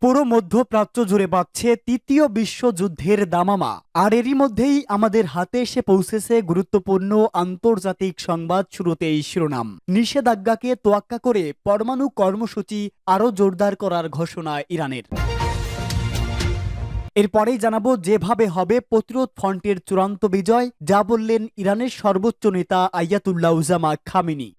পুরো মধ্যপ্রাচ্য জুড়ে বাজছে তৃতীয় বিশ্বযুদ্ধের দামামা। আর এরই মধ্যেই আমাদের হাতে এসে পৌঁছেছে গুরুত্বপূর্ণ আন্তর্জাতিক সংবাদ। শুরুতেই শিরোনাম। নিষেধাজ্ঞাকে তোয়াক্কা করে পরমাণু কর্মসূচি আরও জোরদার করার ঘোষণা ইরানের। এরপরেই জানাবো যেভাবে হবে প্রতিরোধ ফ্রন্টের চূড়ান্ত বিজয়, যা বললেন ইরানের সর্বোচ্চ নেতা আয়াতুল্লাহ উজামা খামেনি।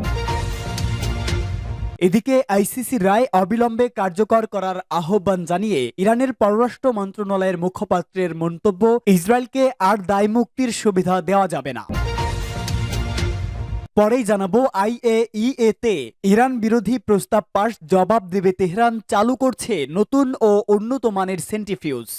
এদিকে আইসিসি রায় অবিলম্বে কার্যকর করার আহ্বান জানিয়ে ইরানের পররাষ্ট্র মন্ত্রণালয়ের মুখপাত্রের মন্তব্য, ইসরায়েলকে আর দায়মুক্তির সুবিধা দেওয়া যাবে না। পরেই জানাবো IAEA-তে ইরান বিরোধী প্রস্তাব পাশ, জবাব দেবে তেহরান, চালু করছে নতুন ও উন্নত মানের সেন্ট্রিফিউজ।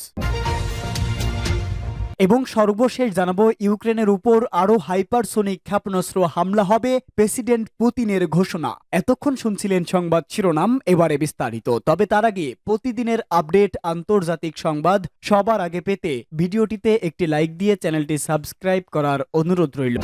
এবং সর্বশেষ জানাবো ইউক্রেনের উপর আরও হাইপারসোনিক ক্ষেপণাস্ত্র হামলা হবে, প্রেসিডেন্ট পুতিনের ঘোষণা। এতক্ষণ শুনছিলেন সংবাদ শিরোনাম, এবারে বিস্তারিত। তবে তার আগে প্রতিদিনের আপডেট আন্তর্জাতিক সংবাদ সবার আগে পেতে ভিডিওটিতে একটি লাইক দিয়ে চ্যানেলটি সাবস্ক্রাইব করার অনুরোধ রইল।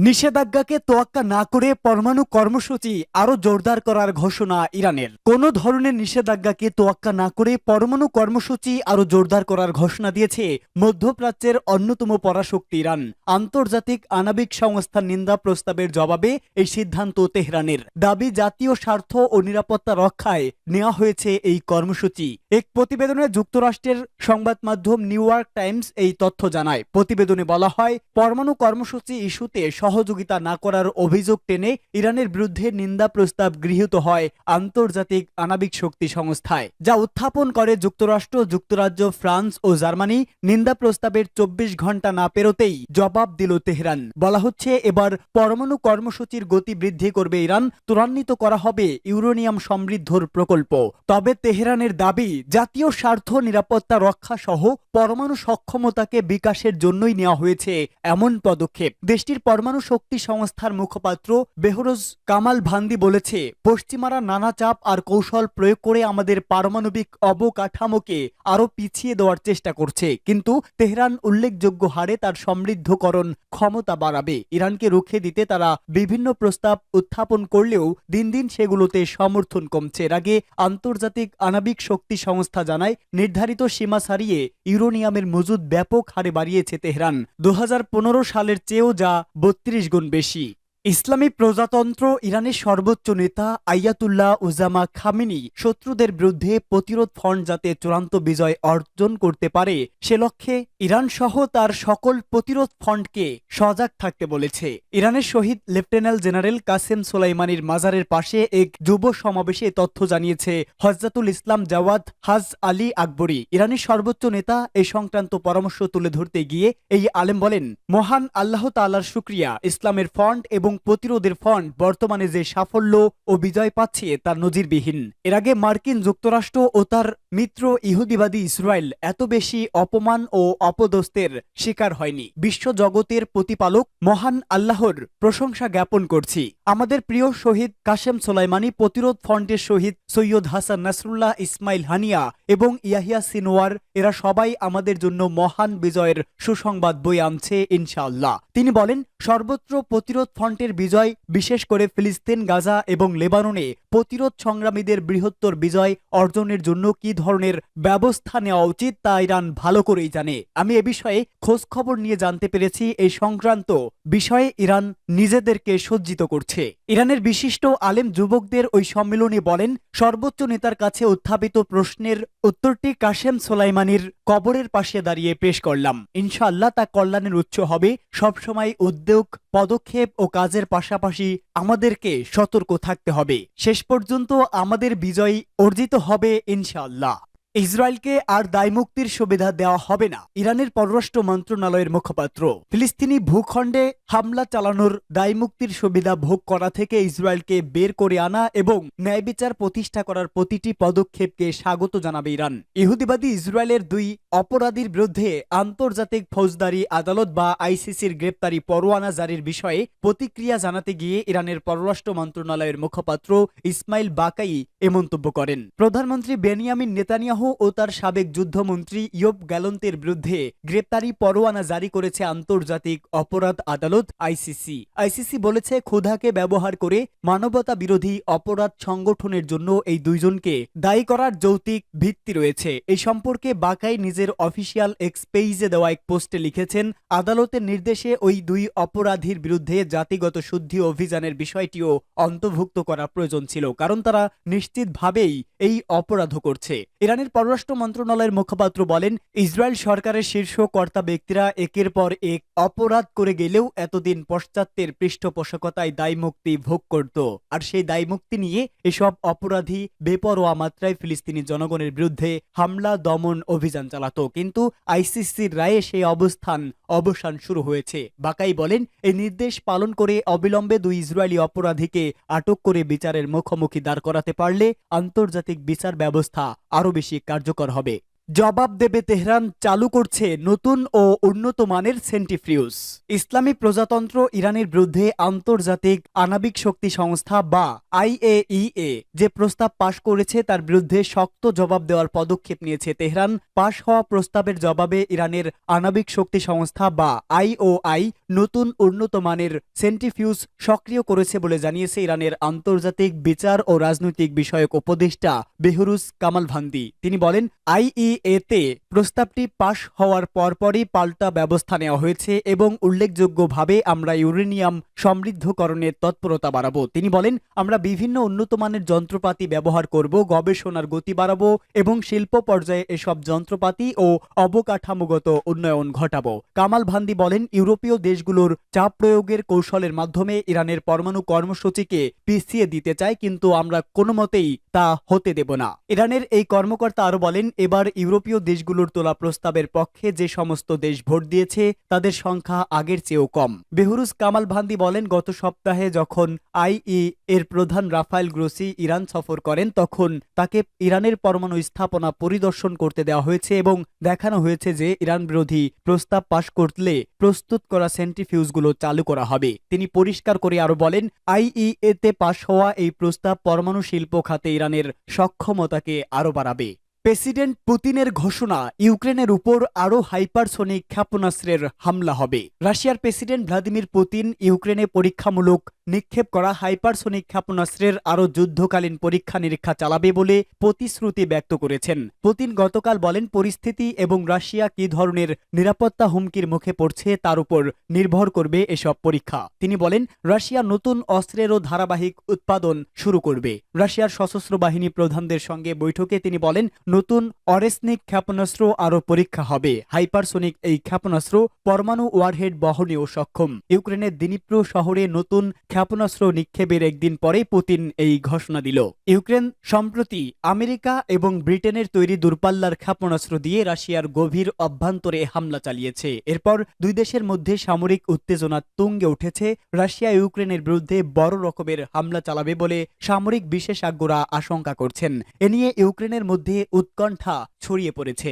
নিষেধাজ্ঞাকে তোয়াক্কা না করে পরমাণু কর্মসূচি আরও জোরদার করার ঘোষণা ইরানের। কোন ধরনের নিষেধাজ্ঞাকে তোয়াক্কা না করে পরমাণু কর্মসূচি আরও জোরদার করার ঘোষণা দিয়েছে মধ্যপ্রাচ্যের অন্যতম পরাশক্তি ইরান। আন্তর্জাতিক আণবিক সংস্থার নিন্দা প্রস্তাবের জবাবে এই সিদ্ধান্ত তেহরানের। দাবি, জাতীয় স্বার্থ ও নিরাপত্তা রক্ষায় নেওয়া হয়েছে এই কর্মসূচি। এক প্রতিবেদনে যুক্তরাষ্ট্রের সংবাদ মাধ্যম নিউ ইয়র্ক টাইমস এই তথ্য জানায়। প্রতিবেদনে বলা হয়, পরমাণু কর্মসূচি ইস্যুতে সহযোগিতা না করার অভিযোগ টেনে ইরানের বিরুদ্ধে নিন্দা প্রস্তাব গৃহীত হয় আন্তর্জাতিক আণবিক শক্তি সংস্থায়, যা উত্থাপন করে যুক্তরাষ্ট্র, যুক্তরাজ্য, ফ্রান্স ও জার্মানি। নিন্দা প্রস্তাবের 24 ঘন্টা না পেরোতেই জবাব দিল তেহরান। বলা হচ্ছে, এবার পরমাণু কর্মসূচির গতি বৃদ্ধি করবে ইরান, ত্বরান্বিত করা হবে ইউরেনিয়াম সমৃদ্ধর প্রকল্প। তবে তেহরানের দাবি, জাতীয় স্বার্থ, নিরাপত্তা রক্ষা সহ পরমাণু সক্ষমতাকে বিকাশের জন্যই নেওয়া হয়েছে এমন পদক্ষেপ। দেশটির পরমাণু শক্তি সংস্থার মুখপাত্র বেহরোজ কামাল ভান্দি বলেছে, পশ্চিমারা নানা চাপ আর কৌশল প্রয়োগ করে আমাদের পারমাণবিক অবকাঠামোকে আরও পিছিয়ে দেওয়ার চেষ্টা করছে, কিন্তু তেহরান উল্লেখযোগ্য হারে তার সমৃদ্ধকরণ ক্ষমতা বাড়াবে। ইরানকে রুখে দিতে তারা বিভিন্ন প্রস্তাব উত্থাপন করলেও দিন দিন সেগুলোতে সমর্থন কমছে। এর আগে আন্তর্জাতিক আণবিক শক্তি সংস্থা জানায়, নির্ধারিত সীমা ছাড়িয়ে ইউরেনিয়ামের মজুদ ব্যাপক হারে বাড়িয়েছে তেহরান, 2015 সালের চেয়েও, যা 32 গুণ বেশি। ইসলামী প্রজাতন্ত্র ইরানের সর্বোচ্চ নেতা আয়াতুল্লাহ উজামা খামেনি শত্রুদের বিরুদ্ধে প্রতিরোধ ফ্রন্ট যাতে চূড়ান্ত বিজয় অর্জন করতে পারে সে লক্ষ্যে ইরান সহ তার সকল প্রতিরোধ ফ্রন্টকে সজাগ থাকতে বলেছে। ইরানের শহীদ লেফটেন্যান্ট জেনারেল কাসেম সোলাইমানির মাজারের পাশে এক যুব সমাবেশে তথ্য জানিয়েছে হযরতুল ইসলাম জাওয়াদ হাজ আলী আকবরী। ইরানের সর্বোচ্চ নেতা এই সংক্রান্ত পরামর্শ তুলে ধরতে গিয়ে এই আলেম বলেন, মহান আল্লাহ তাআলার শুকরিয়া, ইসলামের ফ্রন্ট এবং প্রতিরোধের ফ্রন্ট বর্তমানে যে সাফল্য ও বিজয় পাচ্ছে তা নজিরবিহীন। এর আগে মার্কিন যুক্তরাষ্ট্র ও তার মিত্র ইহুদিবাদী ইসরায়েল এত বেশি অপমান ও অপদস্থের শিকার হয়নি। বিশ্ব জগতের প্রতিপালক মহান আল্লাহর প্রশংসা জ্ঞাপন করছি। আমাদের প্রিয় শহীদ কাসেম সোলাইমানি, প্রতিরোধ ফ্রন্টের শহীদ সৈয়দ হাসান নাসরুল্লাহ, ইসমাইল হানিয়া এবং ইয়াহিয়া সিনোয়ার, এরা সবাই আমাদের জন্য মহান বিজয়ের সুসংবাদ বয়ে আনছে ইনশাআল্লাহ। তিনি বলেন, সর্বত্র প্রতিরোধ ফ্রন্টের বিজয়, বিশেষ করে ফিলিস্তিন, গাজা এবং লেবাননে প্রতিরোধ সংগ্রামীদের বৃহত্তর বিজয় অর্জনের জন্য কি ধরনের ব্যবস্থা নেওয়া উচিত তা ইরান ভালো করেই জানে। আমি এ বিষয়ে খোঁজ খবর নিয়ে জানতে পেরেছি, এই সংক্রান্ত বিষয়ে ইরান নিজেদেরকে সজ্জিত করছে। ইরানের বিশিষ্ট আলেম যুবকদের ওই সম্মেলনে বলেন, সর্বোচ্চ নেতার কাছে উত্থাপিত প্রশ্নের উত্তরটি কাসেম সোলাইমানির কবরের পাশে দাঁড়িয়ে পেশ করলাম। ইনশাআল্লাহ তা কল্যাণের উৎস হবে। সবসময় উদ্যোগ, পদক্ষেপ ও কাজের পাশাপাশি আমাদেরকে সতর্ক থাকতে হবে। শেষ পর্যন্ত আমাদের বিজয় অর্জিত হবে ইনশাআল্লাহ। ইসরায়েলকে আর দায়মুক্তির সুবিধা দেওয়া হবে না, ইরানের পররাষ্ট্র মন্ত্রণালয়ের মুখপাত্র। ফিলিস্তিনি ভূখণ্ডে হামলা চালানোর দায়মুক্তির সুবিধা ভোগ করা থেকে ইসরায়েলকে বের করে আনা এবং ন্যায়বিচার প্রতিষ্ঠা করার প্রতিটি পদক্ষেপকে স্বাগত জানাবে ইরান। ইহুদিবাদী ইসরায়েলের দুই অপরাধীর বিরুদ্ধে আন্তর্জাতিক ফৌজদারি আদালত বা আইসিসির গ্রেপ্তারি পরোয়ানা জারির বিষয়ে প্রতিক্রিয়া জানাতে গিয়ে ইরানের পররাষ্ট্র মন্ত্রণালয়ের মুখপাত্র ইসমাইল বাকাই এ মন্তব্য করেন। প্রধানমন্ত্রী বেনিয়ামিন নেতানিয়াহু ও তার সাবেক যুদ্ধমন্ত্রী ইয়োব গ্যালন্তের বিরুদ্ধে গ্রেপ্তারি পরোয়ানা জারি করেছে আন্তর্জাতিক অপরাধ আদালত আইসিসি। আইসিসি বলেছে, ক্ষুধাকে ব্যবহার করে মানবতা বিরোধী অপরাধ সংগঠনের জন্য এই দুইজনকে দায়ী করার যৌক্তিক ভিত্তি রয়েছে। এই সম্পর্কে বাকাই নিজের অফিসিয়াল এক্স পেজে দেওয়া এক পোস্টে লিখেছেন, আদালতের নির্দেশে ওই দুই অপরাধীর বিরুদ্ধে জাতিগত শুদ্ধি অভিযানের বিষয়টিও অন্তর্ভুক্ত করা প্রয়োজন ছিল, কারণ তারা নিশ্চিতভাবেই এই অপরাধ করছে। ইরানের পররাষ্ট্র মন্ত্রণালয়ের মুখপাত্র বলেন, ইসরায়েল সরকারের শীর্ষ কর্তা ব্যক্তিরা একের পর এক অপরাধ করে গেলেও এতদিন পশ্চাত্যের পৃষ্ঠপোষকতায় দায়মুক্তি ভোগ করত, আর সেই দায়মুক্তি নিয়ে এসব অপরাধী বেপরোয়া মাত্রায় ফিলিস্তিনি জনগণের বিরুদ্ধে হামলা দমন অভিযান চালাত। কিন্তু আইসিসির রায়ে সেই অবসান শুরু হয়েছে। বাকাই বলেন, এই নির্দেশ পালন করে অবিলম্বে দুই ইসরায়েলি অপরাধীকে আটক করে বিচারের মুখোমুখি দাঁড় করাতে পারলে আন্তর্জাতিক বিচার ব্যবস্থা আরও বেশি কার্যকর হবে। জবাব দেবে তেহরান চালু করছে নতুন ও উন্নত মানের সেন্ট্রিফিউজ। ইসলামী প্রজাতন্ত্র ইরানের বিরুদ্ধে আন্তর্জাতিক আণবিক শক্তি সংস্থা বা আইএইএ যে প্রস্তাব পাশ করেছে তার বিরুদ্ধে শক্ত জবাব দেওয়ার পদক্ষেপ নিয়েছে তেহরান। পাশ হওয়া প্রস্তাবের জবাবে ইরানের আণবিক শক্তি সংস্থা বা আইওআই নতুন উন্নত মানের সেন্ট্রিফিউজ সক্রিয় করেছে বলে জানিয়েছে ইরানের আন্তর্জাতিক বিচার ও রাজনৈতিক বিষয়ক উপদেষ্টা বেহরুজ কামালভান্দি। তিনি বলেন, এতে প্রস্তাবটি পাশ হওয়ার পরপরই পাল্টা ব্যবস্থা নেওয়া হয়েছে এবং উল্লেখযোগ্যভাবে আমরা ইউরেনিয়াম সমৃদ্ধকরণের তৎপরতা বাড়াবো। তিনি বলেন, আমরা বিভিন্ন উন্নতমানের যন্ত্রপাতি ব্যবহার করব, গবেষণার গতি বাড়াবো এবং শিল্প পর্যায়ে এসব যন্ত্রপাতি ও অবকাঠামোগত উন্নয়ন ঘটাবো। কামালভান্দি বলেন, ইউরোপীয় দেশগুলোর চাপ প্রয়োগের কৌশলের মাধ্যমে ইরানের পরমাণু কর্মসূচিকে পিছিয়ে দিতে চায়, কিন্তু আমরা কোনো মতেই তা হতে দেব না। ইরানের এই কর্মকর্তা আরো বলেন, এবার ইউরোপীয় দেশগুলোর তোলা প্রস্তাবের পক্ষে যে সমস্ত দেশ ভোট দিয়েছে তাদের সংখ্যা আগের চেয়েও কম। বেহরুজ কামালভান্দি বলেন, গত সপ্তাহে যখন এর প্রধান রাফায়েল গ্রোসি ইরান সফর করেন তখন তাকে ইরানের পরমাণু স্থাপনা পরিদর্শন করতে দেওয়া হয়েছে এবং দেখানো হয়েছে যে ইরান বিরোধী প্রস্তাব পাশ করলে প্রস্তুত করা সেন্ট্রিফিউজগুলো চালু করা হবে। তিনি পরিষ্কার করে আরো বলেন, আইইএতে পাশ হওয়া এই প্রস্তাব পরমাণু শিল্প খাতে ইরানের সক্ষমতাকে আরো বাড়াবে। প্রেসিডেন্ট পুতিনের ঘোষণা, ইউক্রেনের উপর আরও হাইপারসোনিক ক্ষেপণাস্ত্রের হামলা হবে। রাশিয়ার প্রেসিডেন্ট ভ্লাদিমির পুতিন ইউক্রেনে পরীক্ষামূলক নিক্ষেপ করা হাইপারসোনিক ক্ষেপণাস্ত্রের আরও যুদ্ধকালীন পরীক্ষা নিরীক্ষা চালাবে বলে প্রতিশ্রুতি ব্যক্ত করেছেন। পুতিন গতকাল বলেন, পরিস্থিতি এবং রাশিয়া কি ধরনের নিরাপত্তা হুমকির মুখে পড়ছে তার উপর নির্ভর করবে এসব পরীক্ষা। তিনি বলেন, রাশিয়া নতুন অস্ত্রেরও ধারাবাহিক উৎপাদন শুরু করবে। রাশিয়ার সশস্ত্র বাহিনী প্রধানদের সঙ্গে বৈঠকে তিনি বলেন, নতুন অরেসনিক ক্ষেপণাস্ত্র আরও পরীক্ষা হবে। হাইপারসোনিক এই ক্ষেপণাস্ত্র পরমাণু ওয়ারহেড বহনেও সক্ষম। ইউক্রেনের দিনিপ্রো শহরে নতুন ক্ষেপণাস্ত্র নিক্ষেপের একদিন পরেই পুতিন এই ঘোষণা দিল। ইউক্রেন সম্প্রতি আমেরিকা এবং ব্রিটেনের তৈরি দূরপাল্লার ক্ষেপণাস্ত্র দিয়ে রাশিয়ার গভীর অভ্যন্তরে হামলা চালিয়েছে। এরপর দুই দেশের মধ্যে সামরিক উত্তেজনা তুঙ্গে উঠেছে। রাশিয়া ইউক্রেনের বিরুদ্ধে বড় রকমের হামলা চালাবে বলে সামরিক বিশেষজ্ঞরা আশঙ্কা করছেন। এ নিয়ে ইউক্রেনের মধ্যে উৎকণ্ঠা ছড়িয়ে পড়েছে।